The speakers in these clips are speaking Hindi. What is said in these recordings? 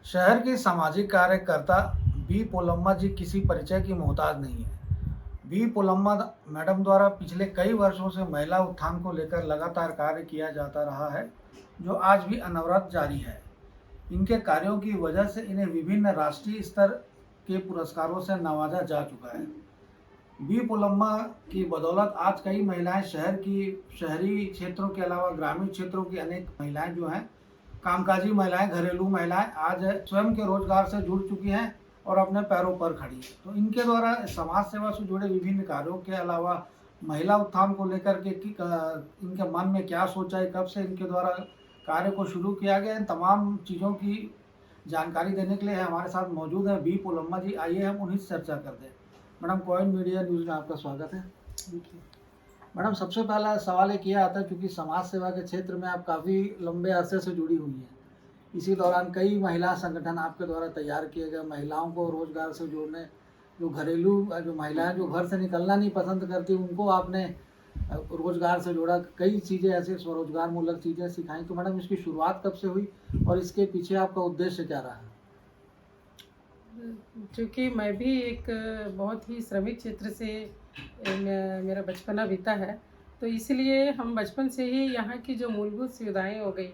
शहर की सामाजिक कार्यकर्ता बी पोलम्मा जी किसी परिचय की मोहताज नहीं है। बी पोलम्मा मैडम द्वारा पिछले कई वर्षों से महिला उत्थान को लेकर लगातार कार्य किया जाता रहा है, जो आज भी अनवरत जारी है। इनके कार्यों की वजह से इन्हें विभिन्न राष्ट्रीय स्तर के पुरस्कारों से नवाजा जा चुका है। बी पोलम्मा की बदौलत आज कई महिलाएं शहरी क्षेत्रों के अलावा ग्रामीण क्षेत्रों की अनेक महिलाएं जो हैं, कामकाजी महिलाएं, घरेलू महिलाएं आज स्वयं के रोजगार से जुड़ चुकी हैं और अपने पैरों पर खड़ी हैं। तो इनके द्वारा समाज सेवा से जुड़े विभिन्न कार्यों के अलावा महिला उत्थान को लेकर के इनके मन में क्या सोचा है, कब से इनके द्वारा कार्य को शुरू किया गया, इन तमाम चीज़ों की जानकारी देने के लिए हमारे साथ मौजूद हैं बी पोलम्मा जी। आइए हम उन्हीं से चर्चा करते हैं। मैडम, कॉइन मीडिया न्यूज़ में आपका स्वागत है। मैडम, सबसे पहला सवाल एक ये आता है, क्योंकि समाज सेवा के क्षेत्र में आप काफ़ी लंबे अरसे से जुड़ी हुई हैं। इसी दौरान कई महिला संगठन आपके द्वारा तैयार किए गए, महिलाओं को रोजगार से जोड़ने, जो महिलाएं जो घर से निकलना नहीं पसंद करती, उनको आपने रोजगार से जोड़ा। कई चीज़ें ऐसे स्वरोजगार मूलक चीज़ें सिखाई। तो मैडम, इसकी शुरुआत कब से हुई और इसके पीछे आपका उद्देश्य क्या रहा? चूँकि मैं भी एक बहुत ही श्रमिक क्षेत्र से मेरा बचपना बीता है, तो इसलिए हम बचपन से ही यहाँ की जो मूलभूत सुविधाएं हो गई,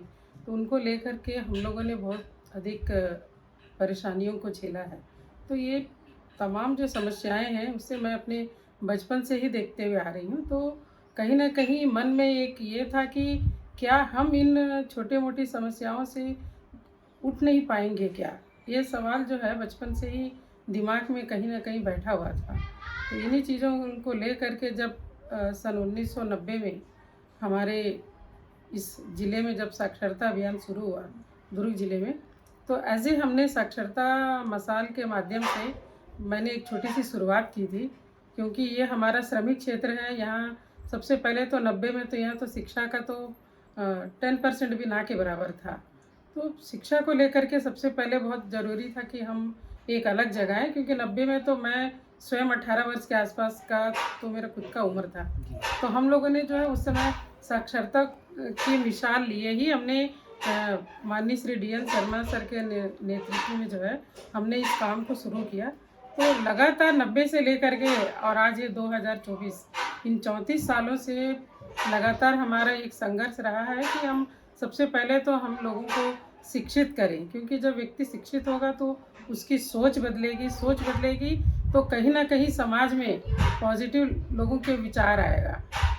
तो उनको लेकर के हम लोगों ने बहुत अधिक परेशानियों को झेला है। तो ये तमाम जो समस्याएं हैं, उससे मैं अपने बचपन से ही देखते हुए आ रही हूँ। तो कहीं न कहीं मन में एक ये था कि क्या हम इन छोटी-मोटी समस्याओं से उठ नहीं पाएँगे क्या? ये सवाल जो है बचपन से ही दिमाग में कहीं न कहीं बैठा हुआ था। तो इन्हीं चीज़ों को लेकर के जब सन 1990 में हमारे इस ज़िले में जब साक्षरता अभियान शुरू हुआ, दुर्ग ज़िले में, तो ऐसे हमने साक्षरता मसाल के माध्यम से मैंने एक छोटी-सी शुरुआत की थी, क्योंकि ये हमारा श्रमिक क्षेत्र है। यहाँ सबसे पहले तो 90 में तो यहाँ तो शिक्षा का तो 10% भी ना के बराबर था। तो शिक्षा को लेकर के सबसे पहले बहुत ज़रूरी था कि हम एक अलग जगह, क्योंकि 90 में तो मैं स्वयं 18 वर्ष के आसपास का तो मेरा खुद का उम्र था। तो हम लोगों ने जो है उस समय साक्षरता की मिसाल लिए ही हमने माननीय श्री डी.एन. शर्मा सर के नेतृत्व में जो है हमने इस काम को शुरू किया। तो लगातार 90 से लेकर के और आज ये 2024, इन 34 सालों से लगातार हमारा एक संघर्ष रहा है कि हम सबसे पहले तो हम लोगों को शिक्षित करें, क्योंकि जब व्यक्ति शिक्षित होगा तो उसकी सोच बदलेगी तो कहीं न कहीं समाज में पॉजिटिव लोगों के विचार आएगा।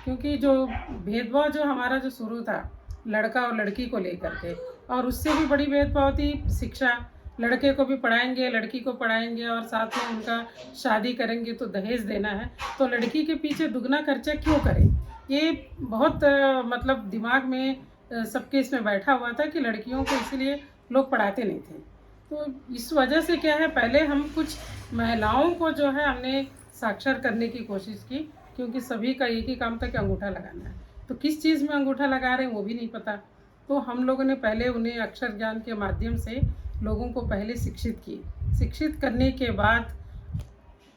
क्योंकि जो भेदभाव जो हमारा जो शुरू था लड़का और लड़की को लेकर के, और उससे भी बड़ी भेदभाव थी शिक्षा। लड़के को भी पढ़ाएँगे, लड़की को पढ़ाएँगे और साथ में उनका शादी करेंगे तो दहेज देना है, तो लड़की के पीछे दुगना खर्चा क्यों करें? ये बहुत मतलब दिमाग में सबके इसमें बैठा हुआ था कि लड़कियों को इसीलिए लोग पढ़ाते नहीं थे। तो इस वजह से क्या है, पहले हम कुछ महिलाओं को जो है हमने साक्षर करने की कोशिश की, क्योंकि सभी का एक ही काम था कि अंगूठा लगाना है। तो किस चीज़ में अंगूठा लगा रहे हैं वो भी नहीं पता। तो हम लोगों ने पहले उन्हें अक्षर ज्ञान के माध्यम से लोगों को पहले शिक्षित किए। शिक्षित करने के बाद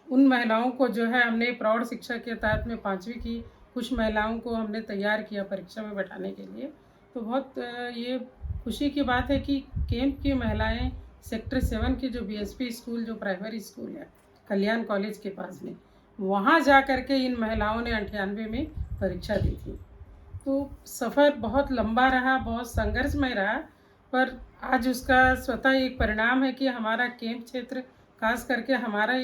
उन महिलाओं को जो है हमने प्रौढ़ शिक्षा के तहत में 5वीं की कुछ महिलाओं को हमने तैयार किया परीक्षा में बैठाने के लिए। तो बहुत ये खुशी की बात है कि कैंप की महिलाएं सेक्टर 7 की जो बीएसपी स्कूल, जो प्राइमरी स्कूल है कल्याण कॉलेज के पास में, वहाँ जा कर के इन महिलाओं ने 98 में परीक्षा दी थी। तो सफ़र बहुत लंबा रहा, बहुत संघर्षमय रहा, पर आज उसका स्वतः एक परिणाम है कि हमारा कैंप क्षेत्र, खास करके हमारा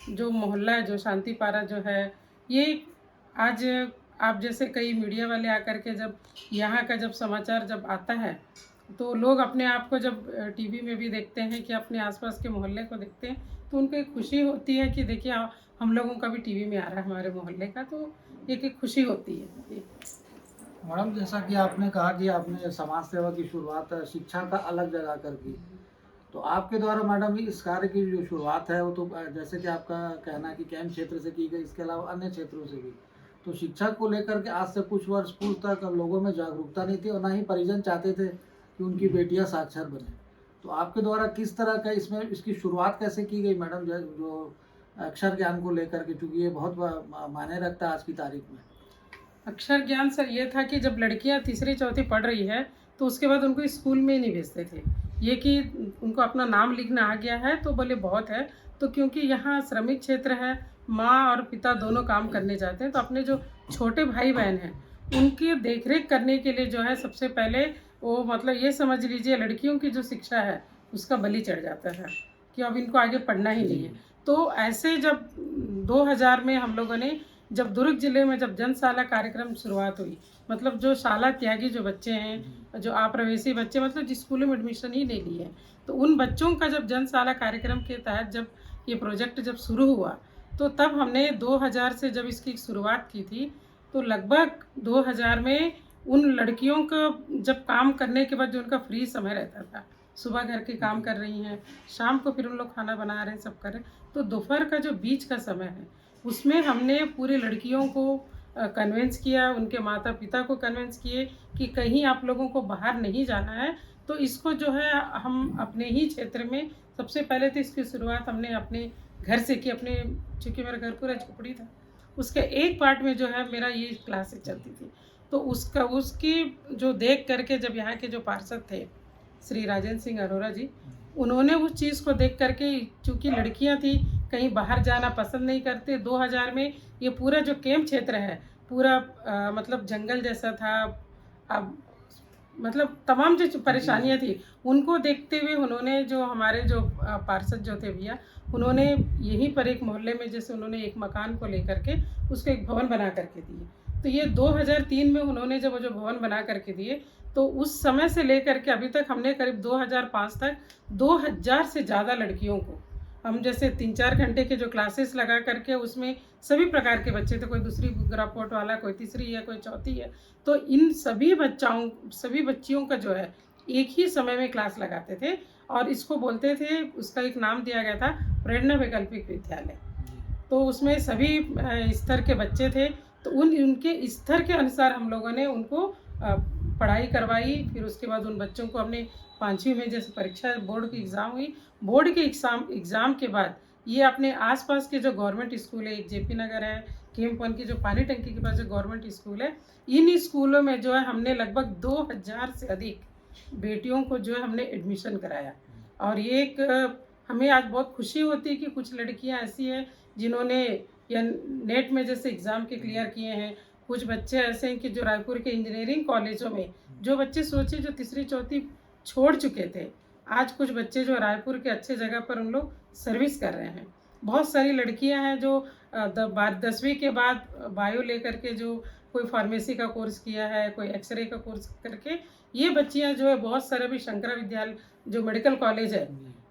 जो मोहल्ला है, जो शांति पारा जो है, ये आज आप जैसे कई मीडिया वाले आकर के जब यहाँ का जब समाचार जब आता है, तो लोग अपने आप को जब टीवी में भी देखते हैं कि अपने आसपास के मोहल्ले को देखते हैं, तो उनको एक खुशी होती है कि देखिए हम लोगों का भी टीवी में आ रहा है हमारे मोहल्ले का, तो एक खुशी होती है। मैडम, जैसा कि आपने कहा कि आपने समाज सेवा की शुरुआत शिक्षा का अलग जगह कर की, तो आपके द्वारा मैडम इस कार्य की जो शुरुआत है वो तो जैसे कि आपका कहना है कि कैंप क्षेत्र से की गई, इसके अलावा अन्य क्षेत्रों से भी। तो शिक्षा को लेकर के आज से कुछ वर्ष पूर्व तक लोगों में जागरूकता नहीं थी और ना ही परिजन चाहते थे कि उनकी बेटियां साक्षर बने। तो आपके द्वारा किस तरह का इसमें इसकी शुरुआत कैसे की गई मैडम, जो अक्षर ज्ञान को लेकर के, चूँकि ये बहुत मायने रखता है आज की तारीख में? अक्षर ज्ञान सर ये था कि जब लड़कियां तीसरी चौथी पढ़ रही है तो उसके बाद उनको स्कूल में ही नहीं भेजते थे, ये कि उनको अपना नाम लिखना आ गया है तो बोले बहुत है। तो क्योंकि यहाँ श्रमिक क्षेत्र है, माँ और पिता दोनों काम करने जाते हैं, तो अपने जो छोटे भाई बहन हैं उनकी देखरेख करने के लिए जो है सबसे पहले वो मतलब ये समझ लीजिए लड़कियों की जो शिक्षा है उसका बलि चढ़ जाता है कि अब इनको आगे पढ़ना ही नहीं है। तो ऐसे जब 2000 में हम लोगों ने जब दुर्ग जिले में जब जनशाला कार्यक्रम शुरुआत हुई, मतलब जो शाला त्यागी जो बच्चे हैं, जो अप्रवेशी बच्चे मतलब जिस स्कूलों में एडमिशन ही नहीं लिए हैं, तो उन बच्चों का जब जनशाला कार्यक्रम के तहत जब ये प्रोजेक्ट जब शुरू हुआ, तो तब हमने 2000 से जब इसकी शुरुआत की थी, तो लगभग 2000 में उन लड़कियों का जब काम करने के बाद जो उनका फ्री समय रहता था, सुबह घर के काम कर रही हैं, शाम को फिर उन लोग खाना बना रहे हैं, सब कर रहे हैं, तो दोपहर का जो बीच का समय है उसमें हमने पूरी लड़कियों को कन्विंस किया, उनके माता पिता को कन्विंस किए कि कहीं आप लोगों को बाहर नहीं जाना है। तो इसको जो है हम अपने ही क्षेत्र में सबसे पहले तो इसकी शुरुआत हमने अपने घर से की। अपने चूँकि मेरा घर पूरा झोपड़ी था, उसके एक पार्ट में जो है मेरा ये क्लासेस चलती थी। तो उसकी जो देख करके जब यहाँ के जो पार्षद थे श्री राजेंद्र सिंह अरोरा जी, उन्होंने उस चीज़ को देख करके, चूँकि लड़कियाँ थी कहीं बाहर जाना पसंद नहीं करते, 2000 में ये पूरा जो कैंप क्षेत्र है पूरा मतलब जंगल जैसा था। अब मतलब तमाम जो परेशानियाँ थी उनको देखते हुए उन्होंने जो हमारे जो पार्षद जो थे भैया, उन्होंने यहीं पर एक मोहल्ले में जैसे उन्होंने एक मकान को लेकर के उसको एक भवन बना करके दिए। तो ये 2003 में उन्होंने जब वो जो भवन बना करके दिए, तो उस समय से लेकर के अभी तक हमने करीब 2005 तक 2000 से ज़्यादा लड़कियों को हम जैसे 3-4 घंटे के जो क्लासेस लगा करके उसमें सभी प्रकार के बच्चे थे, कोई दूसरी ग्राफोट वाला, कोई तीसरी है, कोई चौथी है। तो इन सभी सभी बच्चियों का जो है एक ही समय में क्लास लगाते थे और इसको बोलते थे, उसका एक नाम दिया गया था प्रेरणा वैकल्पिक विद्यालय। तो उसमें सभी स्तर के बच्चे थे, तो उनके स्तर के अनुसार हम लोगों ने उनको पढ़ाई करवाई। फिर उसके बाद उन बच्चों को हमने 5वीं में जैसे परीक्षा बोर्ड की एग्ज़ाम हुई, बोर्ड के एग्ज़ाम के बाद ये अपने आसपास के जो गवर्नमेंट स्कूल है, एक जेपी नगर है, कैंप 1 की जो पानी टंकी के पास जो गवर्नमेंट स्कूल है, इन स्कूलों में जो है हमने लगभग 2000 से अधिक बेटियों को जो है हमने एडमिशन कराया। और ये एक हमें आज बहुत खुशी होती है कि कुछ लड़कियां ऐसी हैं जिन्होंने या नेट में जैसे एग्ज़ाम के क्लियर किए हैं। कुछ बच्चे ऐसे हैं कि जो रायपुर के इंजीनियरिंग कॉलेजों में जो बच्चे सोचे जो तीसरी चौथी छोड़ चुके थे, आज कुछ बच्चे जो रायपुर के अच्छे जगह पर उन लोग सर्विस कर रहे हैं। बहुत सारी लड़कियां हैं जो 10वीं के बाद बायो लेकर के जो कोई फार्मेसी का कोर्स किया है, कोई एक्सरे का कोर्स करके ये बच्चियां जो है बहुत सारे भी शंकरा विद्यालय जो मेडिकल कॉलेज है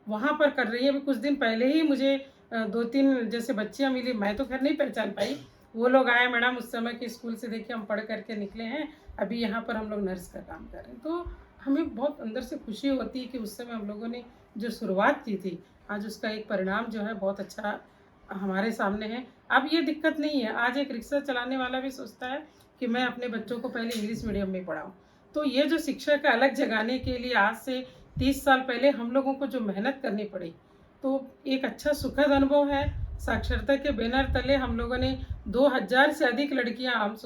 वहाँ पर कर रही है। अभी कुछ दिन पहले ही मुझे 2-3 जैसे बच्चियाँ मिली, मैं तो खैर नहीं पहचान पाई। वो लोग आए, मैडम उस समय के स्कूल से देखिए हम पढ़ करके निकले हैं, अभी यहाँ पर हम लोग नर्स का काम कर रहे हैं। तो हमें बहुत अंदर से खुशी होती है कि उस समय हम लोगों ने जो शुरुआत की थी, आज उसका एक परिणाम जो है बहुत अच्छा हमारे सामने है। अब ये दिक्कत नहीं है, आज एक रिक्शा चलाने वाला भी सोचता है कि मैं अपने बच्चों को पहले इंग्लिश मीडियम में पढ़ाऊँ। तो ये जो शिक्षा का अलग जगाने के लिए आज से 30 साल पहले हम लोगों को जो मेहनत करनी पड़ी, तो एक अच्छा सुखद अनुभव है। साक्षरता के बैनर तले हम लोगों ने 2000 से अधिक लड़कियां, हम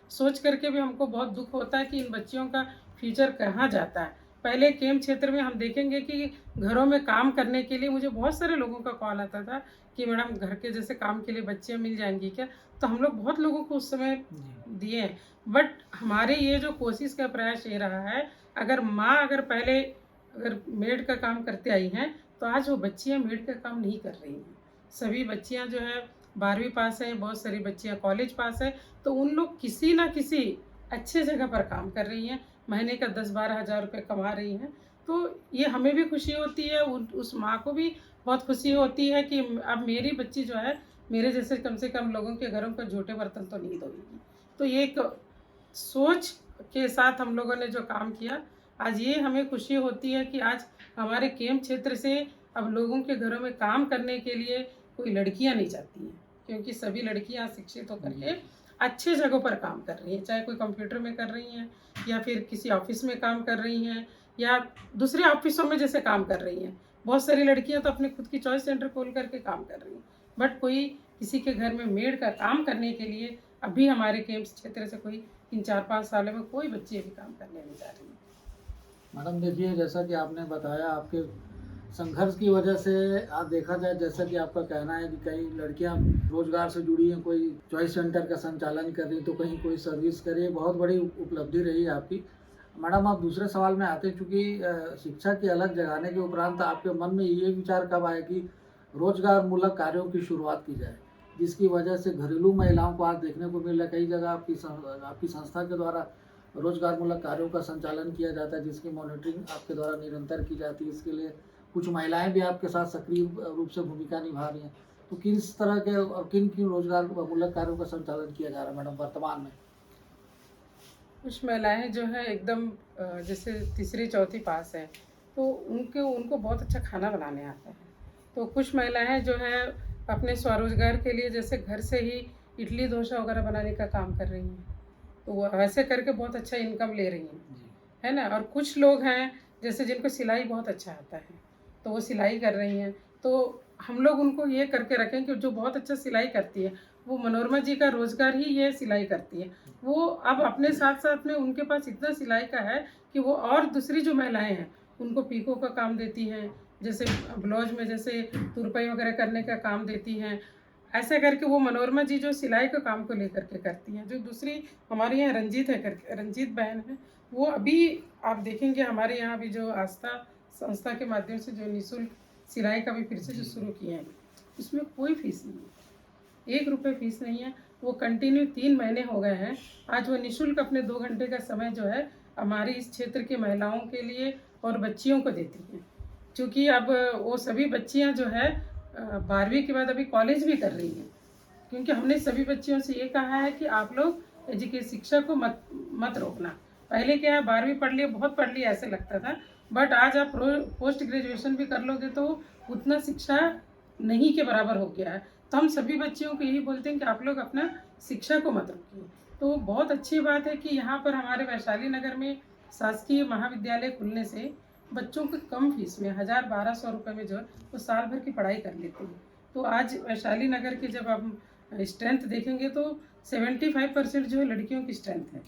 सोच करके भी हमको बहुत दुख होता है कि इन बच्चियों का फ्यूचर कहाँ जाता है। पहले कैंप क्षेत्र में हम देखेंगे कि घरों में काम करने के लिए मुझे बहुत सारे लोगों का कॉल आता था कि मैडम घर के जैसे काम के लिए बच्चियाँ मिल जाएंगी क्या। तो हम लोग बहुत लोगों को उस समय दिए हैं, बट हमारे ये जो कोशिश का प्रयास ये रहा है, अगर माँ अगर मेड का काम करते आई हैं, तो आज वो बच्चियाँ मेड का काम नहीं कर रही हैं। सभी बच्चियाँ जो है 12वीं पास हैं, बहुत सारी बच्चियाँ कॉलेज पास है, तो उन लोग किसी ना किसी अच्छे जगह पर काम कर रही हैं, महीने का 10-12 हज़ार रुपये कमा रही हैं। तो ये हमें भी खुशी होती है, उस माँ को भी बहुत खुशी होती है कि अब मेरी बच्ची जो है मेरे जैसे कम से कम लोगों के घरों पर झूठे बर्तन तो नहीं धोएगी। तो ये एक सोच के साथ हम लोगों ने जो काम किया, आज ये हमें खुशी होती है कि आज हमारे कैंप क्षेत्र से अब लोगों के घरों में काम करने के लिए कोई लड़कियां नहीं जाती हैं, क्योंकि सभी लड़कियां शिक्षित होकर के अच्छे जगहों पर काम कर रही हैं, चाहे कोई कंप्यूटर में कर रही हैं या फिर किसी ऑफिस में काम कर रही हैं या दूसरे ऑफिसों में जैसे काम कर रही हैं। बहुत सारी लड़कियां तो अपने खुद की चॉइस सेंटर खोल करके काम कर रही हैं, बट कोई किसी के घर में मेड का काम करने के लिए अभी हमारे कैंप क्षेत्र से कोई 3-4-5 सालों में कोई बच्ची अभी काम करने नहीं जा रही है। मैडम देखिए, जैसा कि आपने बताया, आपके संघर्ष की वजह से आज देखा जाए, जैसा कि आपका कहना है कि कई लड़कियां रोजगार से जुड़ी हैं, कोई चॉइस सेंटर का संचालन कर रही है, तो कहीं कोई सर्विस कर रही है, बहुत बड़ी उपलब्धि रही है आपकी। मैडम, आप दूसरे सवाल में आते हैं, चूँकि शिक्षा की अलग जगाने के उपरांत आपके मन में ये विचार कब आया कि रोजगार मूलक कार्यों की शुरुआत की जाए, जिसकी वजह से घरेलू महिलाओं को आज देखने को मिल रहा है, कई जगह आपकी संस्था के द्वारा रोजगार मूलक कार्यों का संचालन किया जाता है, जिसकी मॉनिटरिंग आपके द्वारा निरंतर की जाती है। इसके लिए कुछ महिलाएं भी आपके साथ सक्रिय रूप से भूमिका निभा रही हैं। तो किस तरह के और किन किन रोजगार मूलक कार्यों का संचालन किया जा रहा है मैडम वर्तमान में? कुछ महिलाएं जो है एकदम जैसे तीसरी चौथी पास है, तो उनको बहुत अच्छा खाना बनाने आता है। तो कुछ महिलाएं जो है अपने स्वरोजगार के लिए जैसे घर से ही इडली डोसा वगैरह बनाने का काम कर रही हैं, तो वो वैसे करके बहुत अच्छा इनकम ले रही हैं, जी। है ना। और कुछ लोग हैं जैसे जिनको सिलाई बहुत अच्छा आता है, तो वो सिलाई कर रही हैं। तो हम लोग उनको ये करके रखें कि जो बहुत अच्छा सिलाई करती है, वो मनोरमा जी का रोज़गार ही ये सिलाई करती है। वो अब अपने साथ साथ में उनके पास इतना सिलाई का है कि वो और दूसरी जो महिलाएं हैं उनको पीको का काम देती हैं, जैसे ब्लाउज में जैसे तुरपाई वगैरह करने का काम देती हैं। ऐसा करके वो मनोरमा जी जो सिलाई का काम को लेकर के करती हैं। जो दूसरी हमारे यहाँ रंजीत है करके, रंजीत बहन है, वो अभी आप देखेंगे हमारे यहाँ भी जो आस्था संस्था के माध्यम से जो निःशुल्क सिलाई का भी फिर से जो शुरू किए हैं, उसमें कोई फीस नहीं है, 1 रुपये फीस नहीं है। वो कंटिन्यू 3 महीने हो गए हैं। आज वो निःशुल्क अपने 2 घंटे का समय जो है हमारी इस क्षेत्र की महिलाओं के लिए और बच्चियों को देती हैं। चूँकि अब वो सभी बच्चियाँ जो है 12वीं के बाद अभी कॉलेज भी कर रही हैं, क्योंकि हमने सभी बच्चियों से ये कहा है कि आप लोग शिक्षा को मत मत रोकना। पहले क्या है 12वीं पढ़ लिए, बहुत पढ़ लिया ऐसे लगता था, बट आज आप पोस्ट ग्रेजुएशन भी कर लोगे तो उतना शिक्षा नहीं के बराबर हो गया है। तो हम सभी बच्चियों को यही बोलते हैं कि आप लोग अपना शिक्षा को मत रोकिए। तो बहुत अच्छी बात है कि यहाँ पर हमारे वैशाली नगर में शासकीय महाविद्यालय खुलने से बच्चों को कम फीस में 1000-1200 रुपये में जो है वो साल भर की पढ़ाई कर लेते हैं। तो आज वैशाली नगर की जब हम स्ट्रेंथ देखेंगे तो 75% जो है लड़कियों की स्ट्रेंथ है।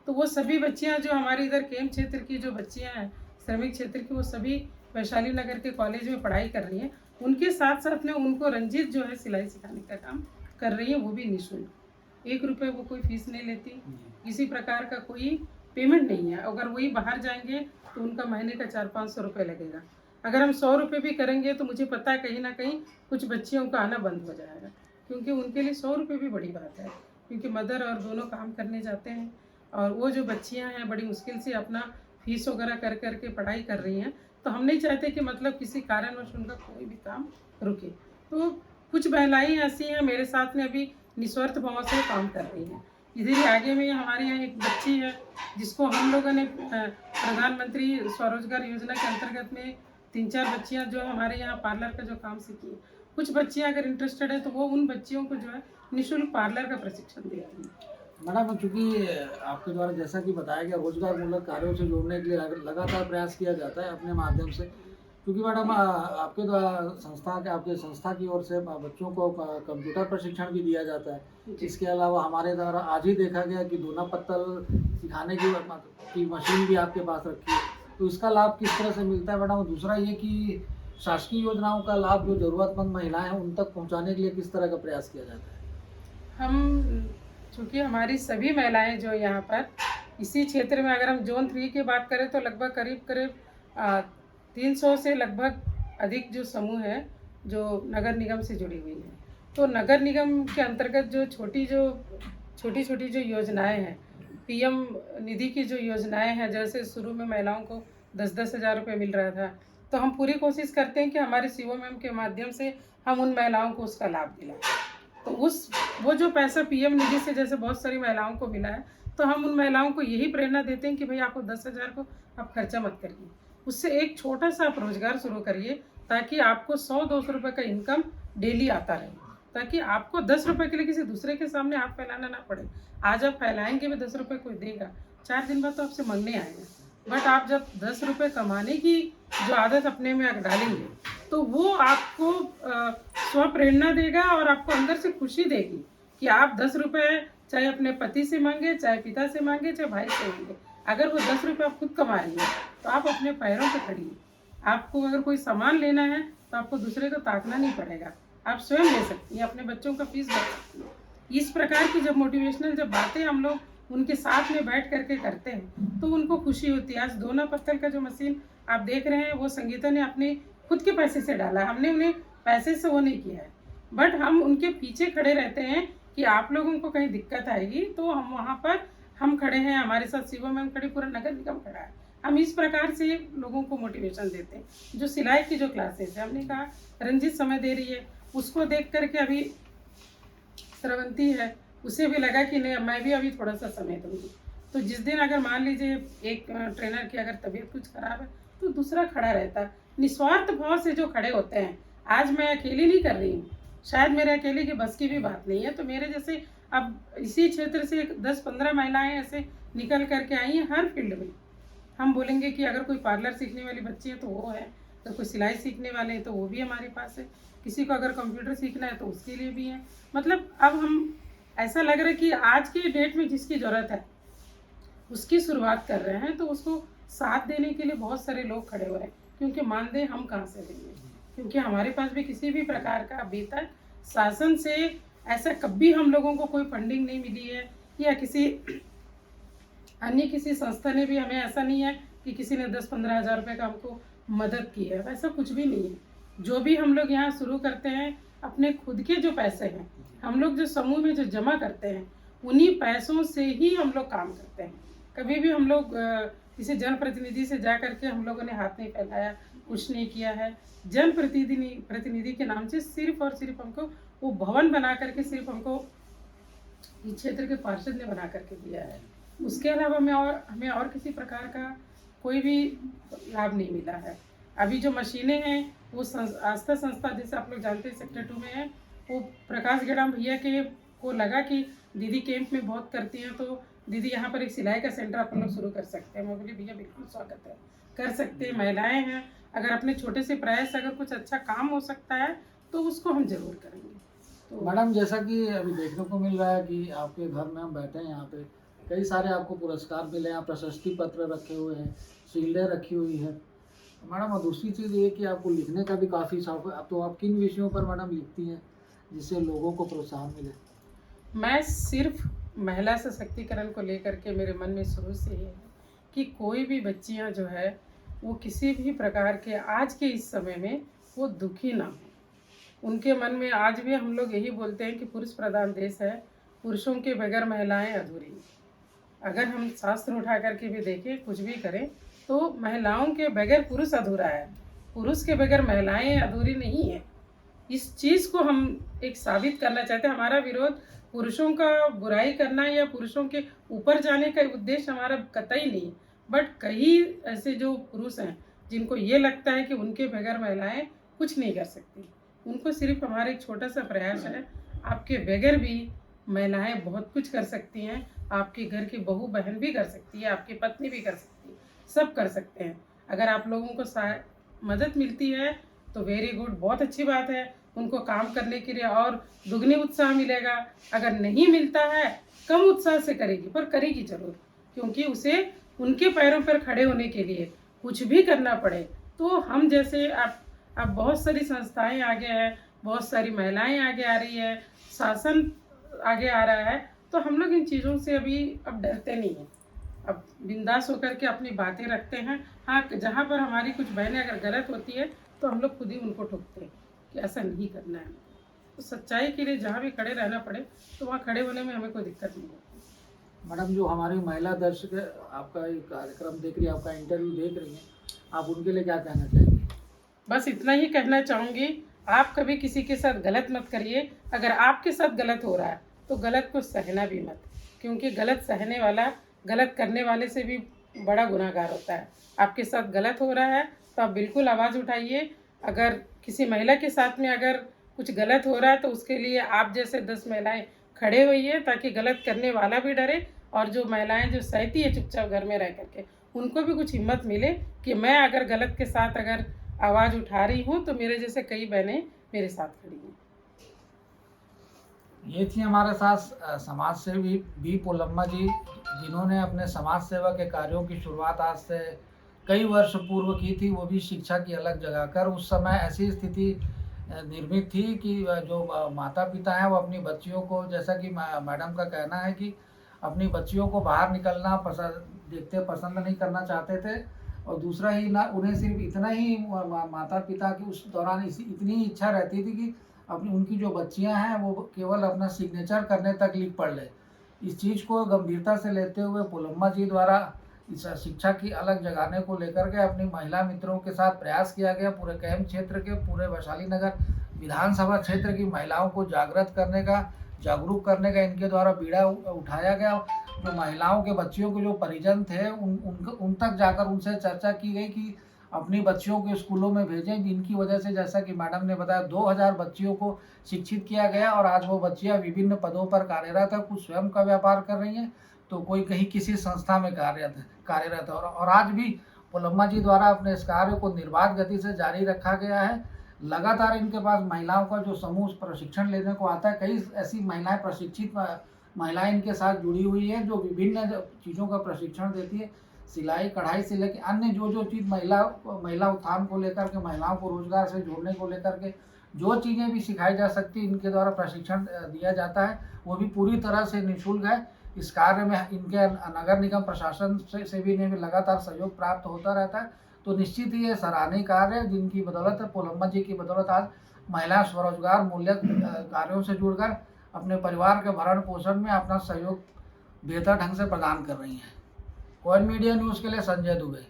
तो वो सभी बच्चियां जो हमारे इधर केम क्षेत्र की जो बच्चियां हैं, श्रमिक क्षेत्र की, वो सभी वैशाली नगर के कॉलेज में पढ़ाई कर रही हैं। उनके साथ साथ में उनको रंजीत जो है सिलाई सिखाने का काम कर रही हैं, वो भी निःशुल्क। 1 रुपये वो कोई फीस नहीं लेती, किसी प्रकार का कोई पेमेंट नहीं है। अगर वही बाहर जाएंगे तो उनका महीने का 400-500 रुपये लगेगा। अगर हम 100 रुपये भी करेंगे तो मुझे पता है कहीं ना कहीं कुछ बच्चियों का आना बंद हो जाएगा, क्योंकि उनके लिए 100 रुपये भी बड़ी बात है, क्योंकि मदर और दोनों काम करने जाते हैं। और वो जो बच्चियां हैं बड़ी मुश्किल से अपना फीस वगैरह कर करके पढ़ाई कर रही हैं। तो हम नहीं चाहते कि मतलब किसी कारणवश उनका कोई भी काम रुके। तो कुछ महिलाएं ऐसी हैं मेरे साथ में अभी निस्वार्थ भाव से काम कर रही हैं। इधर ही आगे में हमारे यहाँ एक बच्ची है जिसको हम लोगों ने प्रधानमंत्री स्वरोजगार योजना के अंतर्गत में 3-4 बच्चियाँ जो हमारे यहाँ पार्लर का जो काम सीखी है। कुछ बच्चियाँ अगर इंटरेस्टेड है तो वो उन बच्चियों को जो है निःशुल्क पार्लर का प्रशिक्षण देती हैं। मैडम, चूँकि आपके द्वारा जैसा कि बताया गया, रोजगार मूलक कार्यों से जोड़ने के लिए लगातार प्रयास किया जाता है अपने माध्यम से। क्योंकि मैडम आपके द्वारा आपके संस्था की ओर से बच्चों को कंप्यूटर प्रशिक्षण भी दिया जाता है। इसके अलावा हमारे द्वारा आज ही देखा गया कि दोना पत्तल सिखाने की मशीन भी आपके पास रखी है। तो इसका लाभ किस तरह से मिलता है मैडम? और दूसरा ये कि शासकीय योजनाओं का लाभ जो ज़रूरतमंद महिलाएं हैं उन तक पहुंचाने के लिए किस तरह का प्रयास किया जाता है? हम चूँकि हमारी सभी महिलाएं जो यहाँ पर इसी क्षेत्र में, अगर हम जोन 3 की बात करें तो लगभग करीब 300 से लगभग अधिक जो समूह है जो नगर निगम से जुड़ी हुई है। तो नगर निगम के अंतर्गत जो छोटी छोटी जो योजनाएं हैं, पीएम निधि की जो योजनाएं हैं, जैसे शुरू में महिलाओं को 10-10 हज़ार रुपये मिल रहा था, तो हम पूरी कोशिश करते हैं कि हमारे सीओएम के माध्यम से हम उन महिलाओं को उसका लाभ दिलाएं। तो वो जो पैसा पीएम निधि से जैसे बहुत सारी महिलाओं को मिला है, तो हम उन महिलाओं को यही प्रेरणा देते हैं कि भाई आपको 10,000 को आप खर्चा मत करिए, उससे एक छोटा सा आप रोजगार शुरू करिए, ताकि आपको 100-200 रुपये का इनकम डेली आता रहे, ताकि आपको 10 रुपये के लिए किसी दूसरे के सामने हाथ फैलाना ना पड़े। आज आप फैलाएंगे भी 10 रुपये कोई देगा, 4 दिन बाद तो आपसे मांगने आएगा। बट आप जब 10 रुपये कमाने की जो आदत अपने में आप डालेंगे तो वो आपको स्व प्रेरणा देगा और आपको अंदर से खुशी देगी कि आप 10 रुपये चाहे अपने पति से मांगे, चाहे पिता से मांगे, चाहे भाई से मांगे, अगर वो 10 रुपये आप खुद कमा रही है तो तो आप अपने पैरों पर खड़िए। आपको अगर कोई सामान लेना है तो आपको दूसरे को ताकना नहीं पड़ेगा, आप स्वयं ले सकती हैं, अपने बच्चों का फीस भर सकती हैं। इस प्रकार की जब मोटिवेशनल जब बातें हम लोग उनके साथ में बैठ करके करते हैं तो उनको खुशी होती है। आज दोना पत्तल का जो मशीन आप देख रहे हैं वो संगीता ने अपने खुद के पैसे से डाला, हमने उन्हें पैसे से वो नहीं किया है, बट हम उनके पीछे खड़े रहते हैं कि आप लोगों को कहीं दिक्कत आएगी तो हम वहाँ पर हम खड़े हैं, हमारे साथ शिवा मैम खड़ी, पूरा नगर निगम खड़ा है। हम इस प्रकार से लोगों को मोटिवेशन देते हैं। जो सिलाई की जो क्लासेस है, हमने कहा रंजित समय दे रही है, उसको देख करके अभी श्रवंती है, उसे भी लगा कि नहीं मैं भी अभी थोड़ा सा समय दूंगी। तो जिस दिन अगर मान लीजिए एक ट्रेनर की अगर तबीयत कुछ खराब है तो दूसरा खड़ा रहता है। निस्वार्थ भाव से जो खड़े होते हैं, आज मैं अकेली नहीं कर रही हूँ, शायद मेरे अकेले की बस की भी बात नहीं है, तो मेरे जैसे अब इसी क्षेत्र से 10-15 महिलाएं ऐसे निकल करके आई हैं हर फील्ड में। हम बोलेंगे कि अगर कोई पार्लर सीखने वाली बच्ची है तो वो है, तो कोई सिलाई सीखने वाले हैं तो वो भी हमारे पास है, किसी को अगर कंप्यूटर सीखना है तो उसके लिए भी है। मतलब अब हम ऐसा लग रहा है कि आज की डेट में जिसकी ज़रूरत है उसकी शुरुआत कर रहे हैं, तो उसको साथ देने के लिए बहुत सारे लोग खड़े हो रहे हैं, क्योंकि मानदेय हम कहाँ से देंगे, क्योंकि हमारे पास भी किसी भी प्रकार का अभी तक शासन से ऐसा कभी हम लोगों को कोई फंडिंग नहीं मिली है, या किसी अन्य किसी संस्था ने भी हमें, ऐसा नहीं है कि किसी ने 10-15 हज़ार रुपये का हमको मदद की है, वैसा कुछ भी नहीं है। जो भी हम लोग यहाँ शुरू करते हैं अपने खुद के जो पैसे हैं, हम लोग जो समूह में जो जमा करते हैं उन्हीं पैसों से ही हम लोग काम करते हैं। कभी भी हम लोग किसी जनप्रतिनिधि से जा करके हम लोगों ने हाथ नहीं फैलाया, कुछ नहीं किया है। जनप्रतिनिधि के नाम से सिर्फ और सिर्फ हमको वो भवन बना करके सिर्फ हमको इस क्षेत्र के पार्षद ने बना करके दिया है, उसके अलावा हमें और किसी प्रकार का कोई भी लाभ नहीं मिला है। अभी जो मशीनें हैं वो आस्था संस्था, जैसे आप लोग जानते हैं सेक्टर 2 में है, वो प्रकाश गेड़ाम भैया के को लगा कि दीदी कैंप में बहुत करती हैं, तो दीदी यहाँ पर एक सिलाई का सेंटर आप लोग शुरू कर सकते हैं। मैं बोली भैया बिल्कुल स्वागत है, कर सकते हैं, महिलाएं हैं, अगर अपने छोटे से प्रयास अगर कुछ अच्छा काम हो सकता है तो उसको हम जरूर करेंगे। तो मैडम, जैसा कि अभी देखने को मिल रहा है कि आपके घर में हम बैठे हैं, यहाँ पे कई सारे आपको पुरस्कार मिले हैं, प्रशस्ति पत्र रखे हुए हैं, शील्डें रखी हुई है मैडम। और दूसरी चीज़ ये कि आपको लिखने का भी काफ़ी शौक है, अब तो आप किन विषयों पर मैडम लिखती हैं जिससे लोगों को प्रोत्साहन मिले? मैं सिर्फ महिला सशक्तिकरण को लेकर के मेरे मन में शुरू से ही है कि कोई भी बच्चियां जो है वो किसी भी प्रकार के आज के इस समय में वो दुखी ना हो। उनके मन में आज भी हम लोग यही बोलते हैं कि पुरुष प्रधान देश है, पुरुषों के बगैर महिलाएं अधूरी। अगर हम शास्त्र उठा करके भी देखें, कुछ भी करें, तो महिलाओं के बगैर पुरुष अधूरा है, पुरुष के बगैर महिलाएं अधूरी नहीं है। इस चीज़ को हम एक साबित करना चाहते हैं। हमारा विरोध पुरुषों का बुराई करना या पुरुषों के ऊपर जाने का उद्देश्य हमारा कतई नहीं, बट कई ऐसे जो पुरुष हैं जिनको ये लगता है कि उनके बगैर महिलाएं कुछ नहीं कर सकती, उनको सिर्फ हमारा एक छोटा सा प्रयास है, आपके बगैर भी महिलाएं बहुत कुछ कर सकती हैं, आपके घर की बहू बहन भी कर सकती है, आपकी पत्नी भी कर सकती है, सब कर सकते हैं। अगर आप लोगों को मदद मिलती है तो वेरी गुड, बहुत अच्छी बात है, उनको काम करने के लिए और दुगनी उत्साह मिलेगा। अगर नहीं मिलता है कम उत्साह से करेगी, पर करेगी जरूर, क्योंकि उसे उनके पैरों पर खड़े होने के लिए कुछ भी करना पड़े। तो हम जैसे अब बहुत सारी संस्थाएं आगे हैं, बहुत सारी महिलाएं आगे आ रही है, शासन आगे आ रहा है, तो हम लोग इन चीज़ों से अभी अब डरते नहीं हैं, अब बिंदास होकर के अपनी बातें रखते हैं। हाँ, जहाँ पर हमारी कुछ बहनें अगर गलत होती है तो हम लोग खुद ही उनको ठोकते हैं कि ऐसा नहीं करना है। तो सच्चाई के लिए जहाँ भी खड़े रहना पड़े तो वहाँ खड़े होने में हमें कोई दिक्कत नहीं होती। मैडम, जो हमारी महिला दर्शक आपका ये कार्यक्रम देख रही है, आपका इंटरव्यू देख रही हैं, आप उनके लिए क्या कहना चाहेंगे? बस इतना ही कहना चाहूँगी, आप कभी किसी के साथ गलत मत करिए। अगर आपके साथ गलत हो रहा है तो गलत को सहना भी मत, क्योंकि गलत सहने वाला गलत करने वाले से भी बड़ा गुनाहगार होता है। आपके साथ गलत हो रहा है तो आप बिल्कुल आवाज़ उठाइए। अगर किसी महिला के साथ में अगर कुछ गलत हो रहा है तो उसके लिए आप जैसे 10 महिलाएं खड़े होइए, ताकि गलत करने वाला भी डरे और जो महिलाएं जो सहती है चुपचाप घर में रह करके, उनको भी कुछ हिम्मत मिले कि मैं अगर गलत के साथ अगर आवाज़ उठा रही हूँ तो मेरे जैसे कई बहनें मेरे साथ खड़ी हैं। ये थी हमारे साथ समाज सेवी बी पोलम्मा जी, जिन्होंने अपने समाज सेवा के कार्यों की शुरुआत आज से कई वर्ष पूर्व की थी, वो भी शिक्षा की अलग जगह कर। उस समय ऐसी स्थिति निर्मित थी कि जो माता पिता हैं वो अपनी बच्चियों को, जैसा कि मैडम का कहना है कि अपनी बच्चियों को बाहर निकलना पसंद नहीं करना चाहते थे। और दूसरा ही ना, उन्हें सिर्फ इतना ही माता पिता की उस दौरान इतनी इच्छा रहती थी कि अपनी उनकी जो बच्चियां हैं वो केवल अपना सिग्नेचर करने तक लिख पढ़ ले। इस चीज़ को गंभीरता से लेते हुए पुलम्मा जी द्वारा इस शिक्षा की अलग जगाने को लेकर के अपनी महिला मित्रों के साथ प्रयास किया गया। पूरे कैंप क्षेत्र के, पूरे वैशाली नगर विधानसभा क्षेत्र की महिलाओं को जागरूक करने का इनके द्वारा बीड़ा उठाया गया। जो महिलाओं के बच्चियों के जो परिजन थे उन तक जाकर उनसे चर्चा की गई कि अपनी बच्चियों को स्कूलों में भेजें, जिनकी वजह से, जैसा कि मैडम ने बताया, 2000 बच्चियों को शिक्षित किया गया। और आज वो बच्चियां विभिन्न पदों पर कार्यरत है। कुछ स्वयं का व्यापार कर रही हैं, तो कोई कहीं किसी संस्था में कार्यरत है। और आज भी पुलम्मा जी द्वारा अपने इस कार्य को निर्बाध गति से जारी रखा गया है। लगातार इनके पास महिलाओं का जो समूह प्रशिक्षण लेने को आता है, कई ऐसी महिलाएं प्रशिक्षित महिलाएं इनके साथ जुड़ी हुई है, जो विभिन्न चीज़ों का प्रशिक्षण देती है। सिलाई कढ़ाई से लेकर अन्य जो चीज़ महिला उत्थान को लेकर के, महिलाओं को रोजगार से जोड़ने को लेकर के जो चीज़ें भी सिखाई जा सकती, इनके द्वारा प्रशिक्षण दिया जाता है, वो भी पूरी तरह से निःशुल्क है। इस कार्य में इनके नगर निगम प्रशासन से भी इन्हें भी लगातार सहयोग प्राप्त होता रहता है। तो निश्चित ही ये सराहनीय कार्य है, जिनकी बदौलत, पुलम्मा जी की बदौलत, आज महिलाएं स्वरोजगार मूल्य कार्यों से जुड़कर अपने परिवार के भरण पोषण में अपना सहयोग बेहतर ढंग से प्रदान कर रही हैं। कोइन मीडिया न्यूज़ के लिए संजय दुबे।